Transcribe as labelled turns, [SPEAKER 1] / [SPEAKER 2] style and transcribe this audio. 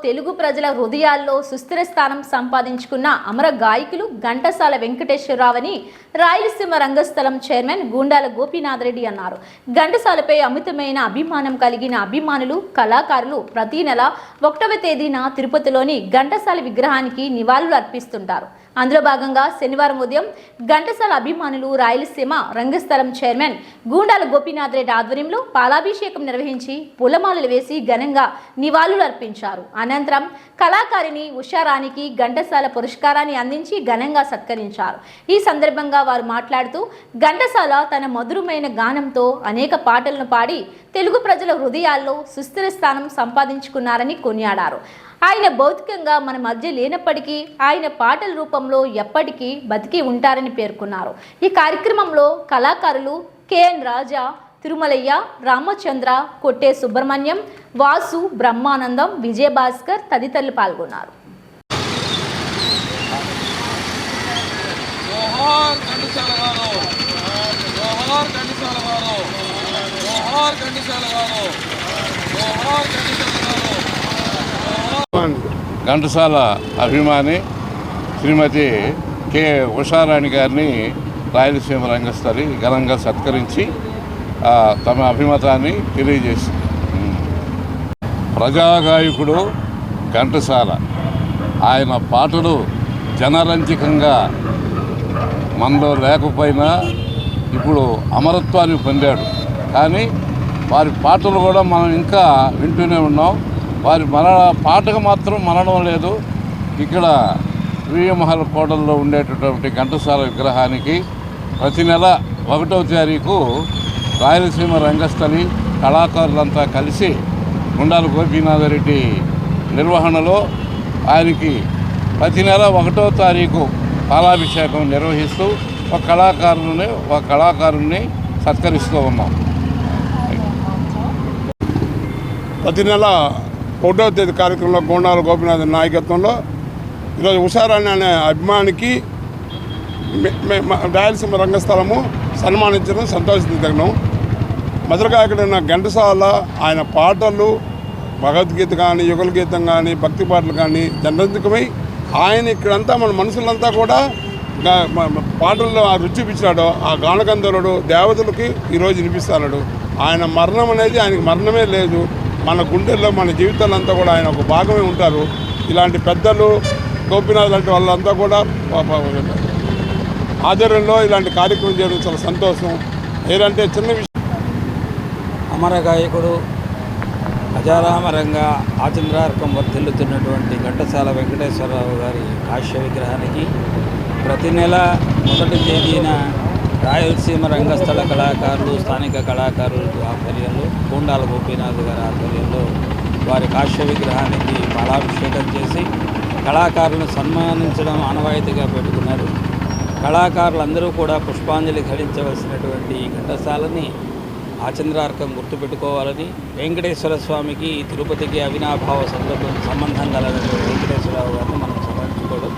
[SPEAKER 1] తెలుగు ప్రజల హృదయాల్లో సుస్థిర స్థానం సంపాదించుకున్న అమర గాయకులు ఘంటసాల వెంకటేశ్వరరావు అని రాయలసీమ రంగస్థలం చైర్మన్ గూండాల గోపీనాథ్ రెడ్డి అన్నారు. ఘంటసాలపై అమితమైన అభిమానం కలిగిన అభిమానులు, కళాకారులు ప్రతి నెల 1వ తేదీన తిరుపతిలోని ఘంటసాల విగ్రహానికి నివాళులు అర్పిస్తుంటారు. అందులో భాగంగా శనివారం ఉదయం ఘంటసాల అభిమానులు రాయలసీమ రంగస్థలం చైర్మన్ గూండాల గోపీనాథ్ రెడ్డి ఆధ్వర్యంలో పాలాభిషేకం నిర్వహించి పూలమాలలు వేసి ఘనంగా నివాళులు అర్పించారు. అనంతరం కళాకారిణి ఉషారాణికి ఘంటసాల పురస్కారాన్ని అందించి ఘనంగా సత్కరించారు. ఈ సందర్భంగా వారు మాట్లాడుతూ ఘంటసాల తన మధురమైన గానంతో అనేక పాటలను పాడి తెలుగు ప్రజల హృదయాల్లో సుస్థిర స్థానం సంపాదించుకున్నారని కొనియాడారు. ఆయన భౌతికంగా మన మధ్య లేనప్పటికీ ఆయన పాటల రూపంలో ఎప్పటికీ బతికి ఉంటారని పేర్కొన్నారు. ఈ కార్యక్రమంలో కళాకారులు కెఎన్ రాజా, తిరుమలయ్య, రామచంద్ర, కొట్టే సుబ్రహ్మణ్యం, వాసు, బ్రహ్మానందం, విజయభాస్కర్ తదితరులు పాల్గొన్నారు.
[SPEAKER 2] ఘంటసాల అభిమాని శ్రీమతి కె ఉషారాణి గారిని రాయలసీమ రంగస్థలి ఘనంగా సత్కరించి తమ అభిమతాన్ని తెలియజేసింది. ప్రజాగాయకుడు ఘంటసాల. ఆయన పాటలు జనరంజకంగా మనలో లేకపోయినా ఇప్పుడు అమరత్వాన్ని పొందాడు. కానీ వారి పాటలు కూడా మనం ఇంకా వింటూనే ఉన్నాం. వారి పాటకు మాత్రం మరణం లేదు. ఇక్కడ వీయమహల్ కోటల్లో ఉండేటటువంటి ఘంటసాల విగ్రహానికి ప్రతి నెల 1వ తారీఖు రాయలసీమ రంగస్థలి కళాకారులంతా కలిసి గుండాల గోపీనాథ్ రెడ్డి నిర్వహణలో ఆయనకి ప్రతి నెల 1వ తారీఖు పాలాభిషేకం నిర్వహిస్తూ ఒక కళాకారుని సత్కరిస్తూ ఉన్నాం.
[SPEAKER 3] ప్రతి నెల 1వ తేదీ కార్యక్రమంలో గూండాల గోపీనాథ్ నాయకత్వంలో ఈరోజు ఉషారాణి అనే అభిమానికి రాయలసీమ రంగస్థలము సన్మానించడం సంతోషించదగినాం. మధురగాయకుడైన ఘంటసాల ఆయన పాటలు భగవద్గీత కానీ, యుగల గీతం కానీ, భక్తి పాటలు కానీ జనరంజకమై ఆయన ఇక్కడంతా మన మనుషులంతా కూడా పాటల్లో ఆ రుచి చూపించాడు. ఆ గానగంధర్వుడు దేవతలకి ఈరోజు వినిపిస్తున్నాడు. ఆయన మరణం అనేది ఆయనకి మరణమే లేదు. మన గుండెల్లో, మన జీవితాలంతా కూడా ఆయన ఒక భాగమే ఉంటారు. ఇలాంటి పెద్దలు గోపీనాథ్ లాంటి వాళ్ళంతా కూడా ఆధ్వర్యంలో ఇలాంటి కార్యక్రమం చేయడం చాలా సంతోషం. ఏదంటే చిన్న విషయం,
[SPEAKER 4] అమర గాయకుడు అజారామరంగా ఆచంద్రార్కం వర్ధిల్లుతున్నటువంటి ఘంటసాల వెంకటేశ్వరరావు గారి కాశ్య విగ్రహానికి ప్రతి నెల 1వ తేదీన రాయలసీమ రంగస్థల కళాకారులు, స్థానిక కళాకారుల ఆధ్వర్యంలో గూండాల గోపీనాథ్ గారి ఆధ్వర్యంలో వారి కాశ్య విగ్రహానికి పాలాభిషేకం చేసి కళాకారులను సన్మానించడం ఆనవాయితీగా పెట్టుకున్నారు. కళాకారులందరూ కూడా పుష్పాంజలి ఘటించవలసినటువంటి ఘంటసాలని ఆచంద్రార్కం గుర్తుపెట్టుకోవాలని, వెంకటేశ్వర స్వామికి తిరుపతికి అవినాభావ సంబంధం కలనటువంటి వెంకటేశ్వరరావు గారిని మనం స్మరించుకోవడం